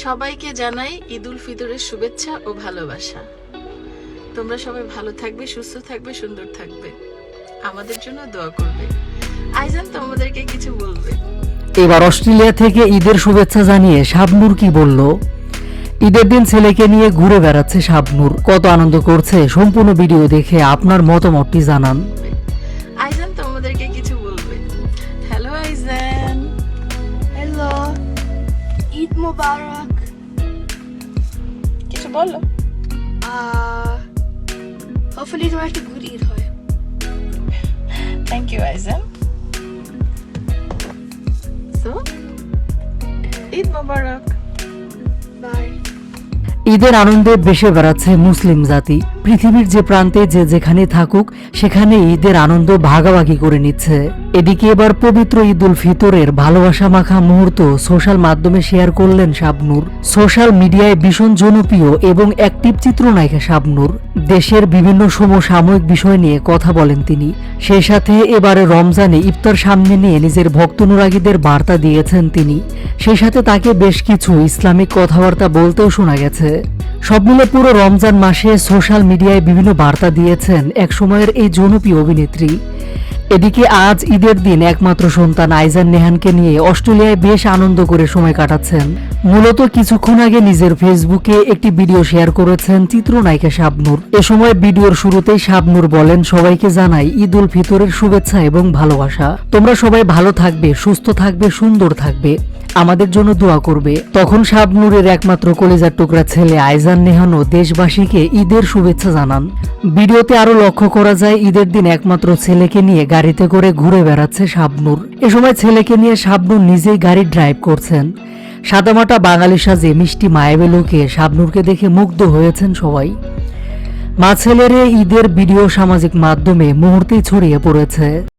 সবাইকে জানাই ঈদ উল ফিতরের শুভেচ্ছা ও ভালোবাসা। তোমরা সবাই ভালো থাকবে, সুস্থ থাকবে, সুন্দর থাকবে, আমাদের জন্য দোয়া করবে। আইজান তোমাদেরকে কিছু বলবে। এবার অস্ট্রেলিয়া থেকে ঈদের শুভেচ্ছা জানিয়ে শাবনূর কি বলল? ঈদের দিন ছেলেকে নিয়ে ঘুরে বেড়াচ্ছে শাবনূর, কত আনন্দ করছে সম্পূর্ণ ভিডিও দেখে আপনার মতামতটি জানান। আইজান তোমাদেরকে কিছু বলবে। হ্যালো আইজান। হ্যালো, ঈদ মোবারক। কিছু বলো। Hopefully তোমার একটা good ঈদ হয়। Thank you Aizan. So Eid Mubarak. Bye. ঈদের আনন্দে বেশে বেড়াচ্ছে মুসলিম জাতি। পৃথিবীর যে প্রান্তে যে যেখানে থাকুক সেখানে ঈদের আনন্দ ভাগাভাগি করে নিচ্ছে। এদিকে এবার পবিত্র ঈদ উল ফিতরের ভালোবাসা মাখা মুহূর্ত সোশ্যাল মাধ্যমে শেয়ার করলেন শাবনূর। সোশ্যাল মিডিয়ায় ভীষণ জনপ্রিয় এবং অ্যাক্টিভ চিত্রনায়িকা শাবনূর দেশের বিভিন্ন সমসাময়িক বিষয় নিয়ে কথা বলেন তিনি। সেই সাথে এবারে রমজানে ইফতার সামনে নিয়ে নিজের ভক্তানুরাগীদের বার্তা দিয়েছেন তিনি। সেই সাথে তাকে বেশ কিছু ইসলামিক কথাবার্তা বলতেও শোনা গেছে। সব মিলে পুরো রমজান মাসে সোশ্যাল মিডিয়ায় বিভিন্ন বার্তা দিয়েছেন একসময়ের এই জনপ্রিয় অভিনেত্রী। এদিকে আজ ঈদের দিন একমাত্র সন্তান আইজান নেহানকে নিয়ে অস্ট্রেলিয়ায় বেশ আনন্দ করে সময় কাটাচ্ছেন। মূলত কিছুক্ষণ আগে নিজের ফেসবুকে একটি ভিডিও শেয়ার করেছেন চিত্রনায়িকা শাবনূর। এ সময় ভিডিওর শুরুতেই শাবনূর বলেন, সবাইকে জানাই ঈদ উল ফিতরের শুভেচ্ছা এবং ভালোবাসা। তোমরা সবাই ভালো থাকবে, সুস্থ থাকবে, সুন্দর থাকবে, আমাদের জন্য দোয়া করবে। তখন শাবনূরের একমাত্র কলিজার টুকরা ছেলে আইজান নেহানও দেশবাসীকে ঈদের শুভেচ্ছা জানান। ভিডিওতে আরো লক্ষ্য করা যায় ঈদের দিন একমাত্র ছেলেকে নিয়ে গাড়িতে করে ঘুরে বেড়াচ্ছে শাবনূর। এ সময় ছেলেকে নিয়ে শাবনূর নিজেই গাড়ি ড্রাইভ করছেন। সাদামাটা বাঙালি সাজে মিষ্টি মায়াবী লোকে শাবনূরকে দেখে মুগ্ধ হয়েছেন সবাই। মা ছেলের ঈদের ভিডিও সামাজিক মাধ্যমে মুহূর্তেই ছড়িয়ে পড়েছে।